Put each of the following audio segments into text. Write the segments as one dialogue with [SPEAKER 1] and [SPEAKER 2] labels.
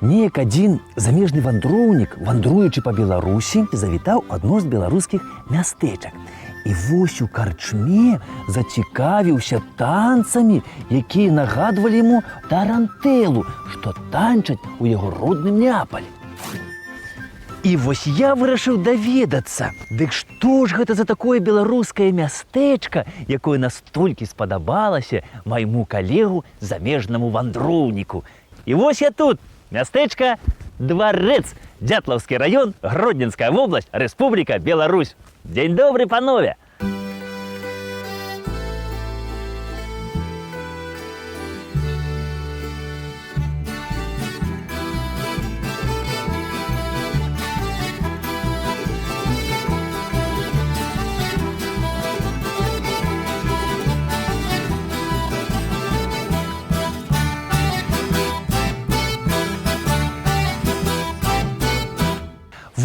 [SPEAKER 1] Неяк адзін замежны вандроўнік, вандруючы па Беларусі, завітаў адно з беларускіх мястэчак. І вось у карчме зацікавіўся танцамі, якія нагадвалі яму тарантэлу, што танчаць у яго родным Неапалі. І вось я вырашыў даведацца, дык што ж гэта за такое беларускае мястэчка, якое настолькі спадабалася майму калегу замежнаму вандроўніку. І вось я тут, мястэчка Дварэц, Дятлаўскі раён, Гродненская вобласць, Рэспубліка Беларусь. Дзень добры, панове!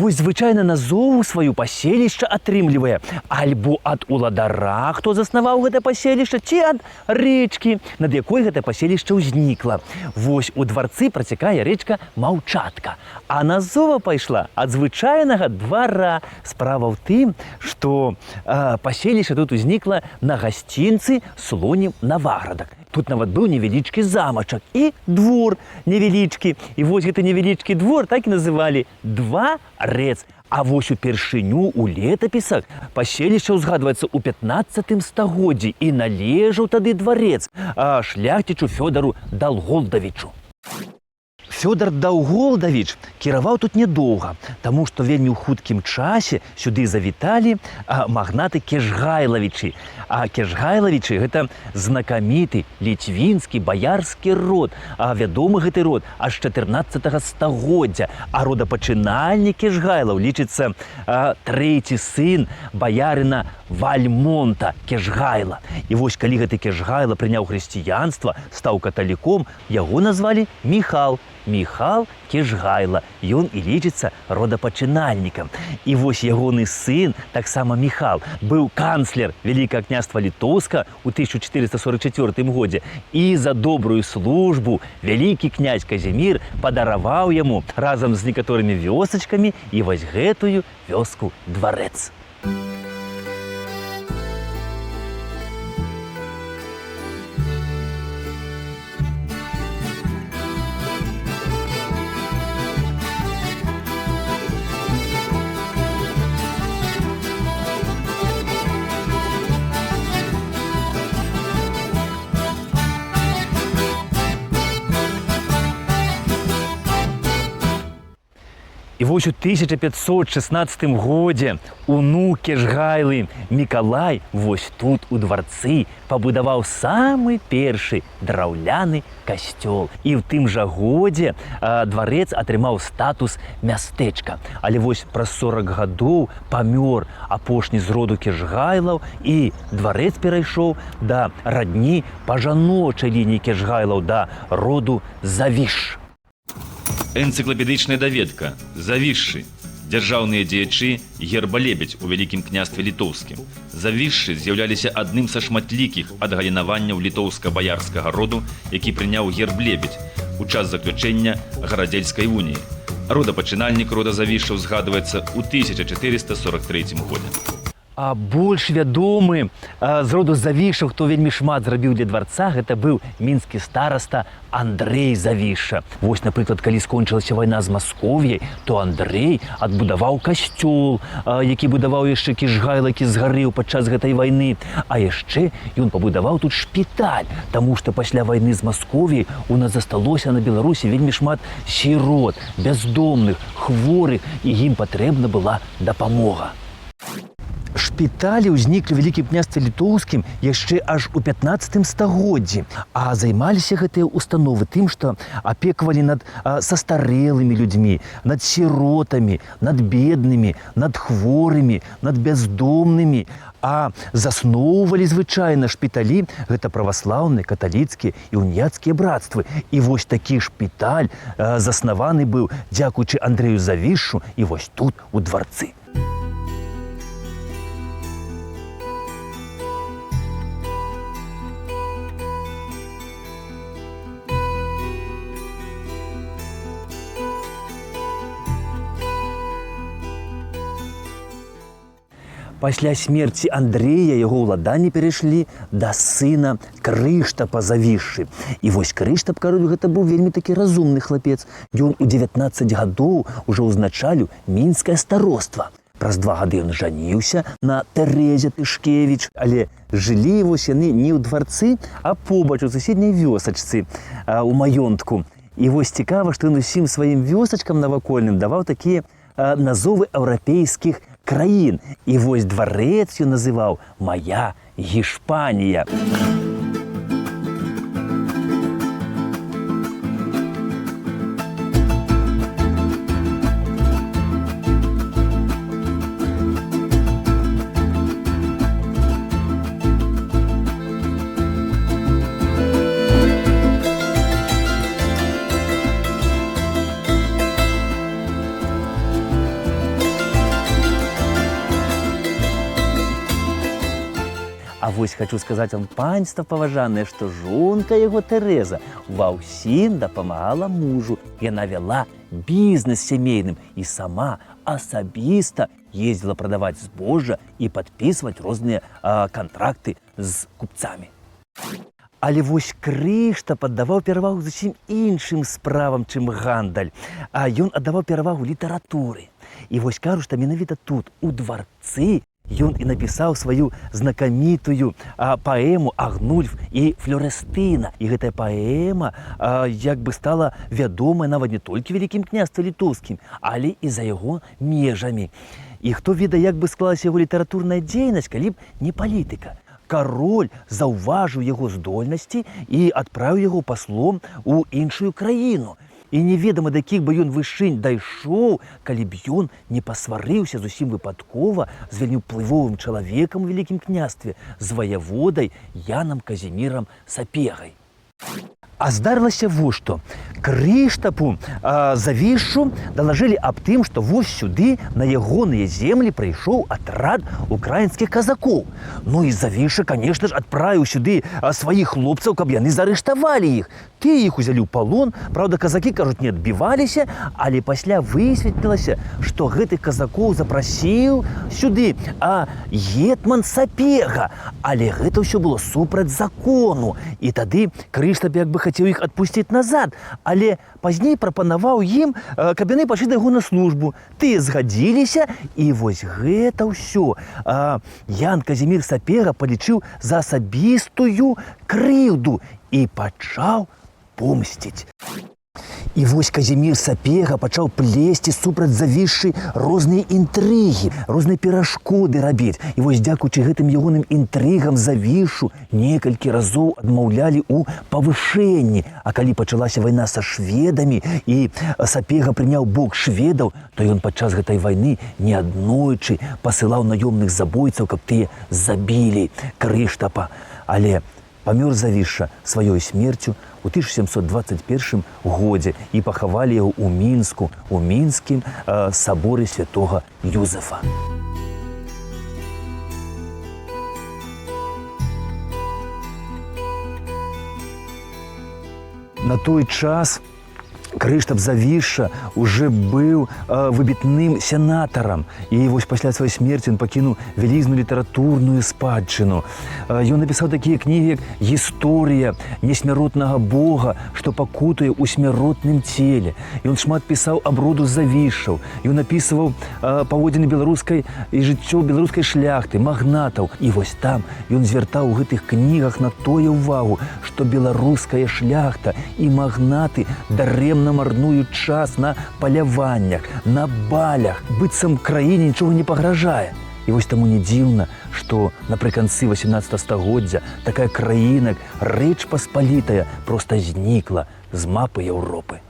[SPEAKER 1] Вось звычайна назову сваю паселішча атрымлівае альбо ад уладара, хто заснаваў гэта паселішча, ці ад рэчкі, над якой гэта паселішча ўзнікла. Вось у дварцы працякае рэчка Маўчатка, а назова пайшла ад звычайнага двара. Справа ў тым, што паселішча тут узнікла на гасцінцы Слонім Наваградак. Тут нават быў невялічкі замачак і двор невялічкі. І вось гэты невялічкі двор так і называлі Дварэц. А вось упершыню ў летапісах паселішча ўзгадваецца ў 15 стагоддзі і належаў тады дварэц шляхцічу Фёдару Далголдавічу. Фёдар Даўголдавіч кіраваў тут нядоўга, таму што вельмі ў хуткім часе сюды завіталі магнаты Кежгайлавічы. А Кежгайлавічы – гэта знакаміты ліцвінскі баярскі род. Вядомы гэты род аж 14 стагоддзя. А родапачынальнік Кежгайлаў лічыцца трэці сын баярына Вальмонта Кежгайла. І вось калі гэты Кежгайла прыняў хрысціянства, стаў каталіком, яго назвалі Міхал. Міхал Кежгайла. Ён і лічыцца родапачынальнікам. І вось ягоны сын, таксама Міхал, быў канцлер Вялікага княства Літоўска ў 1444 годзе. І за добрую службу вялікі князь Казімір падараваў яму разам з некаторымі вёсачкамі і вось гэтую вёску Дварэц. І вось у 1516 годзе унук Кежгайлы Мікалай вось тут у дварцы пабудаваў самы першы драўляны касцёл. І ў тым жа годзе дварэц атрымаў статус мястэчка. Але вось праз 40 гадоў памёр апошні з роду Кежгайлаў, і дварэц перайшоў да радні па жаночай лініі Кежгайлаў, да роду Завіш.
[SPEAKER 2] Энцыклапедычная даведка. Завішшы. Дзяржаўныя дзеячы герба-лебедзь у Вялікім княстве Літоўскім. Завішшы з'яўляліся адным са шматлікіх адгалінаванняў літоўска-баярскага роду, які прыняў герб-лебедзь у час заключэння гарадзельскай уніі. Родапачынальнік рода Завішшаў згадваецца ў 1443 годзе.
[SPEAKER 1] А больш вядомы з роду Завішаў, хто вельмі шмат зрабіў для дварца, гэта быў мінскі стараста Андрэй Завішша. Вось, напрыклад, калі скончылася вайна з Масковіяй, то Андрэй адбудаваў касцёл, які будаваў яшчэ Кежгайла, які згарэў падчас гэтай вайны. А яшчэ ён пабудаваў тут шпіталь, таму што пасля вайны з Масковіяй у нас засталося на Беларусі вельмі шмат сірот, бяздомных, хворых, і ім патрэбна была дапамога. Шпіталі ўзніклі ў Вялікім княстве Літоўскім яшчэ аж у 15 стагоддзі. А займаліся гэтыя установы тым, што апекавалі над састарэлымі людзьмі, над сіротамі, над беднымі, над хворымі, над бяздомнымі. А засноўвалі звычайна шпіталі гэта праваслаўныя, каталіцкія і уніяцкія брацтвы. І вось такі шпіталь заснаваны быў дзякуючы Андрэю Завішшу і вось тут у дварцы. Пасля смерці Андрэя яго ўладанні перайшлі да сына Крыштапа Завішшы. І вось Крыштап кароль гэта быў вельмі такі разумны хлапец. Ён у 19 гадоў ужо ўзначаліў мінскае староства. Праз 2 гады ён жаніўся на Тэрэзе Тышкевіч, але жылі вось яны не ў дварцы, а побач у суседняй вёсачцы, у маёнтку. І вось цікава, што ён усім сваім вёсачкам навакольным даваў такія назовы еўрапейскіх краін. І вось дварэц ён называў «Мая Гішпанія». А вось хочу сказаць вам, панства паважанае, што жонка яго Тэрэза ва ўсім дапамагала мужу. Яна вяла бізнес сямейным і сама асабіста ездзіла прадаваць збожжа і падпісваць розныя кантракты з купцамі. Але вось Крыштап аддаваў перавагу зусім іншым справам, чым гандаль. А ён аддаваў перавагу літаратуры. І вось кажу, што менавіта тут, у дварцы, ён і напісаў сваю знакамітую паэму «Агнульф і Флёрэстына». І гэтая паэма як бы стала вядомая нават не толькі вялікім княстве літоўскім, але і за яго межамі. І хто ведае, як бы склалася яго літаратурная дзейнасць, калі б не палітыка. Кароль заўважыў яго здольнасці і адправіў яго паслом у іншую краіну. І неведама, да якіх бы ён вышынь дайшоў, калі б ён не пасварыўся зусім выпадкова з вельмі ўплывовым чалавекам у вялікім княстве, з ваяводай Янам Казімірам Сапегай. А здарылася вось што. Крыштапу Завішшу далажылі аб тым, што вось сюды на ягоныя землі прыйшоў атрад украінскіх казакоў. Ну і Завішша, канешне ж, адправіў сюды сваіх хлопцаў, каб яны зарыштавалі іх. Тыя іх узялі ў палон, праўда, казакі, кажуць, не адбіваліся, але пасля высветлілася, што гэтых казакоў запрасіў сюды гетман Сапега. Але гэта ўсё было супраць закону. І тады Крыштап як бы хацеў іх адпусціць назад, але пазней прапанаваў ім, каб яны пайшлі да яго на службу. Тыя згадзіліся, і вось гэта ўсё Ян Казімір Сапега палічыў за асабістую крыўду і пачаў помсціць. І вось Казімір Сапега пачаў плесці супраць Завішшы розныя інтрыгі, розныя перашкоды рабіць. І вось дзякуючы гэтым ягоным інтрыгам Завішшу некалькі разоў адмаўлялі ў павышэнні. А калі пачалася вайна са шведамі і Сапега прыняў бок шведаў, то ён падчас гэтай вайны неаднойчы пасылаў наёмных забойцаў, каб тыя забілі Крыштапа. Але памёр Завішша сваёй смерцю у 1721 годзе і пахавалі яго ў Мінску, у мінскім саборы святога Юзефа. На той час Крыштап Завішша уже быў выбітным сенатарам. І вось пасля сваёй смерці ён пакінуў вялізную літаратурную спадчыну. Ён напісаў такія кнігі, як «Гісторыя несмяротнага Бога, што пакутуе ў смяротным целе». Ён шмат пісаў аб роду Завішшаў. Ён апісваў паводзіны беларускай і жыццё беларускай шляхты, магнатаў. І вось там ён звяртаў у гэтых кнігах на тое ўвагу, што беларуская шляхта і магнаты дарэмна марнуюць час на паляваннях, на балях, быццам краіне нічога не пагражае. І вось таму не дзіўна, што напрыканцы 18 стагоддзя такая краіна, як Рэч Паспалітая, проста знікла з мапы Еўропы.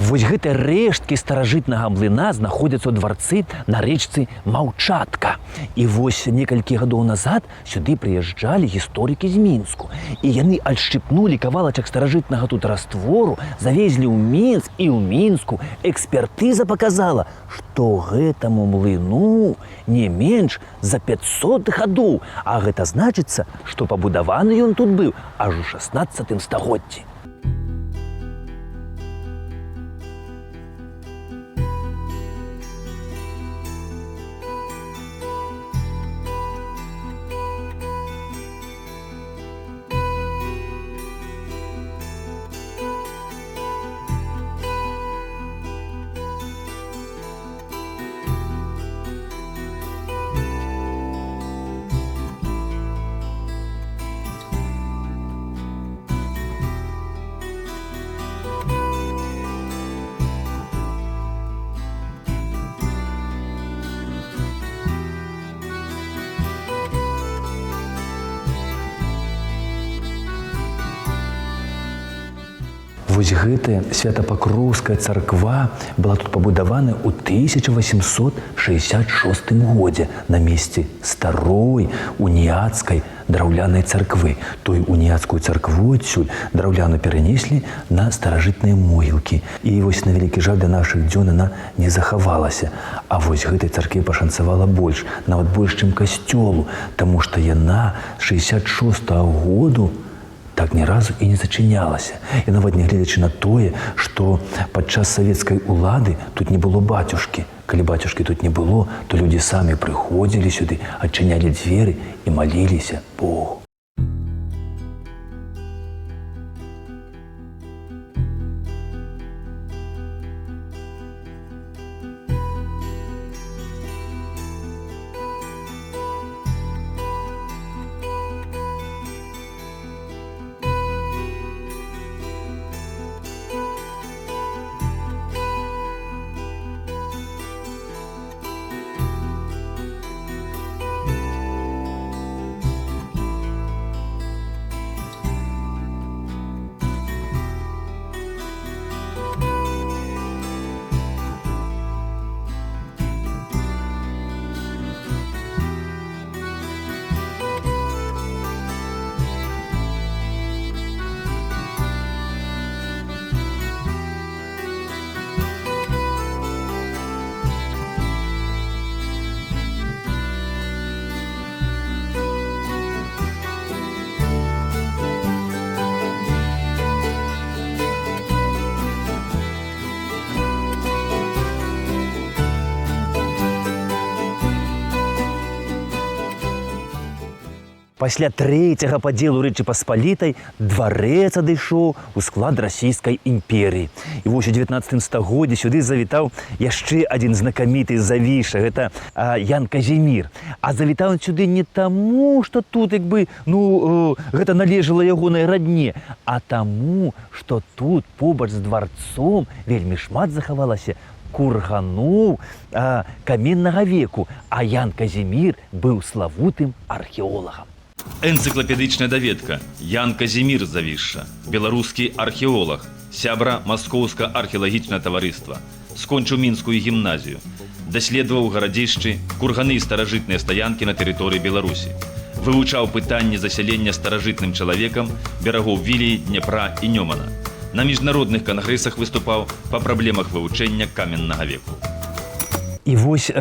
[SPEAKER 1] Вось гэтыя рэшткі старажытнага млына знаходзяцца ў дварцы на рэчцы Маўчатка. І вось некалькі гадоў назад сюды прыязджалі гісторыкі з Мінску. І яны адшчыпнулі кавалачак старажытнага тут раствору, завезлі ў Мінск, і ў Мінску экспертыза паказала, што гэтаму млыну не менш за 500 гадоў. А гэта значыцца, што пабудаваны ён тут быў аж у 16 стагоддзі. Вось гэтая Святапакроўская царква была тут пабудавана ў 1866 годзе на месцы старой уніяцкай драўлянай царквы. Той уніяцкую царкву адсюль драўляну перанеслі на старажытныя могілкі. І вось на вялікі жаль да нашых дзён яна не захавалася. А вось гэтай царкве пашанцавала больш, нават больш, чым касцёлу, таму што яна з 66-го году так ні разу і не зачынялася. І нават нягледзячы на тое, што падчас савецкай улады тут не было бацюшкі. Калі бацюшкі тут не было, то людзі самі прыходзілі сюды, адчынялі дзверы і маліліся Богу. Пасля трэцяга падзелу Рэчы Паспалітай дварэц адышоў у склад расійскай імперіі. І вось у 19 стагоддзі сюды завітаў яшчэ адзін знакаміты завіша, гэта Ян Казімір. А завітаў сюды не таму, што тут гэта належала ягонай радне, а таму, што тут побач з дварцом вельмі шмат захавалася курганоў каменнага веку, а Ян Казімір быў славутым археолагам.
[SPEAKER 2] Энцыклапедычная даведка. Ян Казімір Завішша, беларускі археолаг, сябра Маскоўска археалагічнае таварыства. Скончыў мінскую гімназію. Даследаваў гарадзішчы, курганы і старажытныя стаянкі на тэрыторыі Беларусі. Вывучаў пытанні засялення старажытным чалавекам берагоў Віліі, Дняпра і Нёмана. На міжнародных кангрэсах выступаў па праблемах вывучэння каменнага веку.
[SPEAKER 1] І вось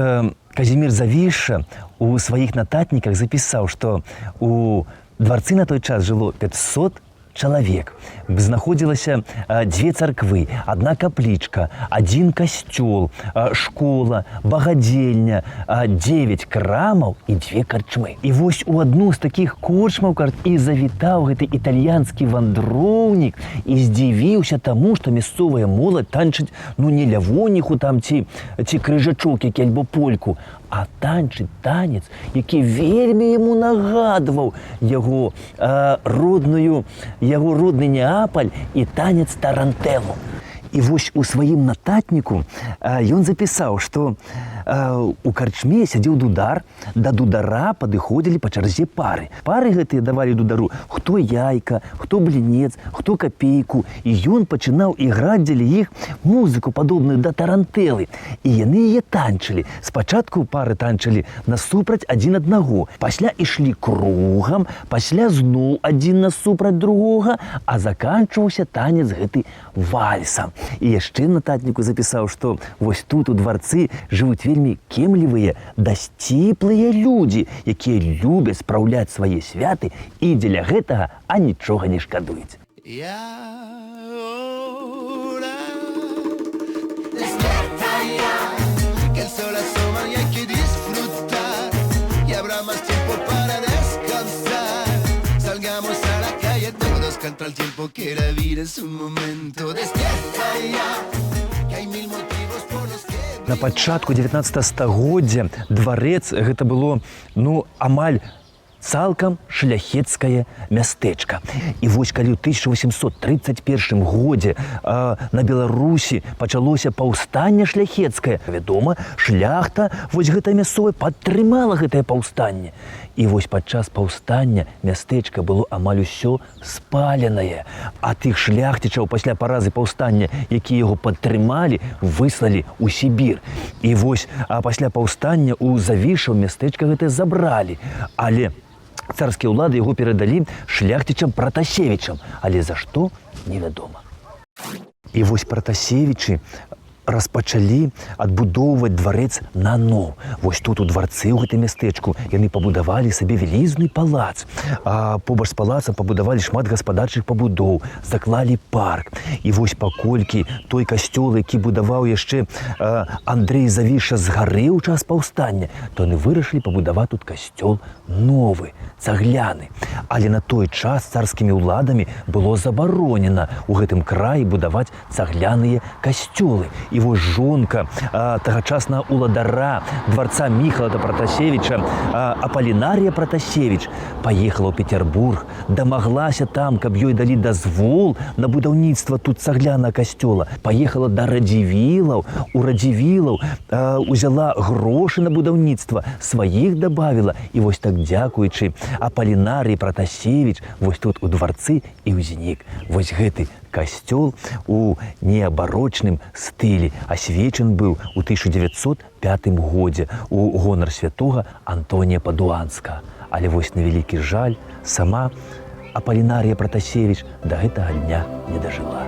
[SPEAKER 1] Казімір Завішша у сваіх нататніках запісаў, што у дварцы на той час жыло 500 чалавек. Знаходзілася дзве царквы, адна каплічка, адзін касцёл, школа, багадзельня, 9 крамаў і 2 карчмы. І вось у адну з такіх корчмаў і завітаў гэты італьянскі вандроўнік і здзівіўся таму, што мясцовая моладзь танчыць не лявоніху там ці крыжачок які альбо польку, а танчыць танец, які вельмі яму нагадваў яго родны Неапаль і танец тарантэлу. І вось у сваім нататніку ён запісаў, што у карчме сядзеў дудар, да дудара падыходзілі па чарзе пары. Пары гэтыя давалі дудару хто яйка, хто блінец, хто капейку, і ён пачынаў іграць дзеля іх музыку, падобную да тарантэлы. І яны яе танчылі. Спачатку пары танчылі насупраць адзін аднаго, пасля ішлі кругам, пасля зноў адзін насупраць другога, а заканчваўся танец гэты вальсам. І яшчэ нататніку запісаў, што вось тут у дварцы жывуць вельмі кемлівыя, дасціплыя людзі, якія любяць спраўляць свае святы і дзеля гэтага анічога не шкадуюць.
[SPEAKER 3] Y ahora despierta ya, que el sol asoma y hay que disfrutar, y habrá más tiempo para descansar. Salgamos a la calle todos contra el tiempo, que la vida es un momento. Despierta ya, que hay mil motivos por los que...
[SPEAKER 1] На пачатку 19 стагоддзя дварэц гэта было, амаль цалкам шляхецкае мястэчка. І вось калі ў 1831 годзе на Беларусі пачалося паўстанне шляхецкае, вядома, шляхта вось гэта мясцовая падтрымала гэтае паўстанне. І вось падчас паўстання мястэчка было амаль усё спаленае, а тых шляхцічаў пасля паразы паўстання, якія яго падтрымалі, выслалі ў Сібір. І вось пасля паўстання ў Завішаў мястэчка гэтае забралі, але царскія ўлады яго перадалі шляхцічам Пратасевічам, але за што невядома. І вось Пратасевічы распачалі адбудоўваць дварэц наноў. Вось тут у дварцы ў гэтым мястэчку яны пабудавалі сабе вялізны палац. Побач з палацам пабудавалі шмат гаспадарчых пабудоў, заклалі парк. І вось паколькі той касцёл, які будаваў яшчэ Андрэй Завіша, згарэў у час паўстання, то яны вырашылі пабудаваць тут касцёл новы, цагляны. Але на той час царскімі ўладамі было забаронена ў гэтым краі будаваць цагляныя касцёлы. І вось жонка тагачаснага уладара дварца Міхала Пратасевіча, Апалінарія Пратасевіч, паехала ў Петербург, дамаглася там, каб ёй далі дазвол на будаўніцтва тут цаглянага касцёла. Паехала да Радзівілаў, у Радзівілаў узяла грошы на будаўніцтва, сваіх дабавіла. І вось так, дзякуючы Апалінарыі Пратасевіч, вось тут у дварцы і ўзнік вось гэты касцёл у неабарочным стылі. Асвечан быў у 1905 годзе у гонар святога Антонія Падуанскага. Але вось на вялікі жаль, сама Апалінарія Пратасевіч да гэтага дня не дажыла.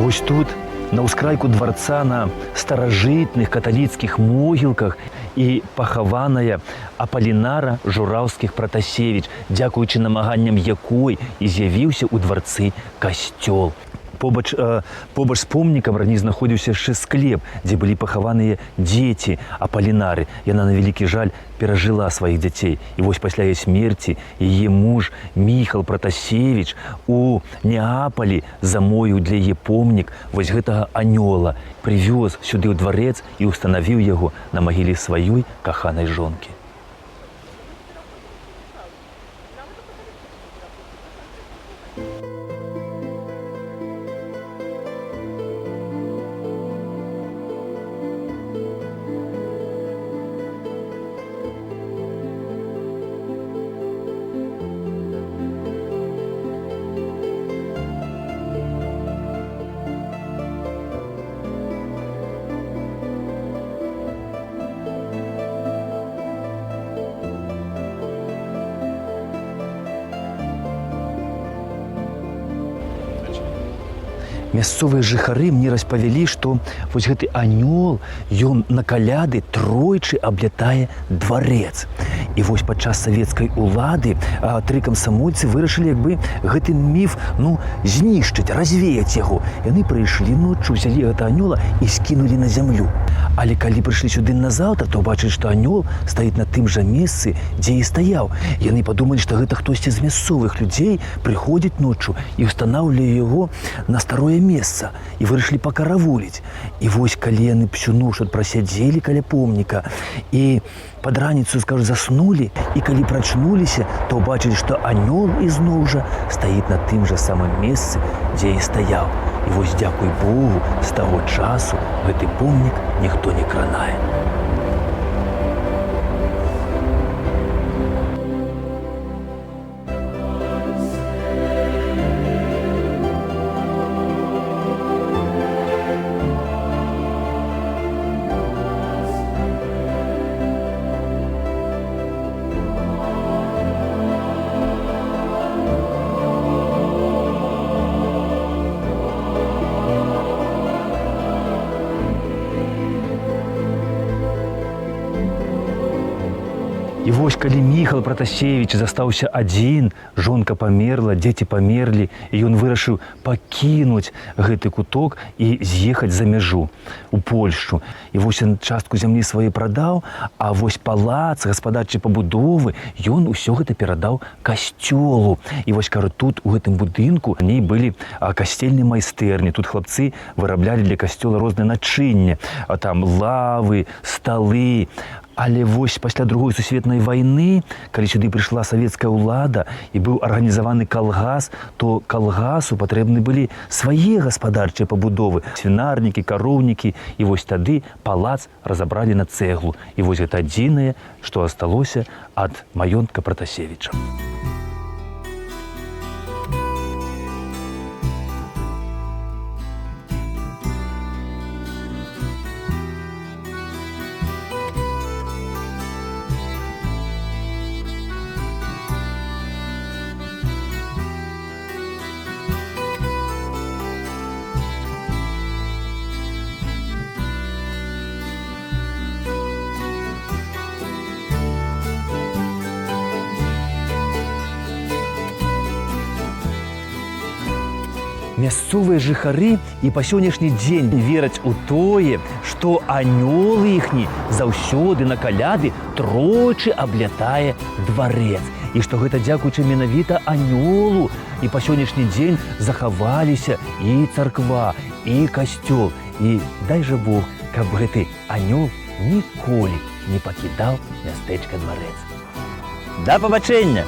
[SPEAKER 1] Вось тут, на ўскрайку дварца, на старажытных каталіцкіх могілках і пахаваная Апалінара Жураўскіх Пратасевіч, дзякуючы намаганням якой і з'явіўся ў дварцы касцёл. Побач з помнікам раней знаходзіўся яшчэ склеп, дзе былі пахаваныя дзеці Апалінары. Яна, на вялікі жаль, перажыла сваіх дзяцей. І вось пасля яе смерці яе муж Міхал Пратасевіч у Неапалі замовіў для яе помнік вось гэтага анёла, прывёз сюды ў дварэц і ўстанавіў яго на магіле сваёй каханай жонкі. Мясцовыя жыхары мне распавялі, што вось гэты анёл, ён на каляды тройчы аблятае дварэц. І вось падчас савецкай улады 3 камсамольцы вырашылі як бы гэты міф знішчыць, развеяць яго. Яны прыйшлі ноччу, взялі гэта анёла і скінулі на зямлю. Але калі прыйшлі сюды назаўтра, то бачылі, што анёл стаіць на тым жа месцы, дзе і стаяў. Яны падумалі, што гэта хтосьці з мясцовых людзей прыходзіць ноччу і ўстанаўлівае яго на старое месца і вырашылі пакаравуліць. І вось калі яны всю ноч прасядзелі каля помніка і пад раніцу, заснулі, і калі прачнуліся, то ўбачылі, што анёл ізноў жа стаіць на тым жа самым месцы, дзе і стаяў. І вось, дзякуй Богу, з таго часу гэты помнік ніхто не кранае. І вось калі Міхал Пратасевіч застаўся адзін, жонка памерла, дзеці памерлі, і ён вырашыў пакінуць гэты куток і з'ехаць за мяжу у Польшчу. І вось ён частку зямлі свае прадаў, а вось палац гаспадарчай пабудовы ён усё гэта перадаў касцёлу. І вось, кажа, тут у гэтым будынку раней былі касцельныя майстэрні. Тут хлапцы выраблялі для касцёла розныя начынні, там лавы, сталы. Але вось пасля Другой сусветнай вайны, калі сюды прыйшла савецкая ўлада і быў арганізаваны калгас, то калгасу патрэбны былі свае гаспадарчыя пабудовы, свінарнікі, кароўнікі, і вось тады палац разабралі на цэглу. І вось гэта адзінае, што асталося ад маёнтка Пратасевіча. Мясцовыя жыхары і па сённяшні дзень вераць у тое, што анёл іхні заўсёды на каляды тройчы аблятае дварэц. І што гэта дзякуючы менавіта анёлу і па сённяшні дзень захаваліся і царква, і касцёл. І дай жа Бог, каб гэты анёл ніколі не пакідаў мястэчка дварэц. Да пабачэння!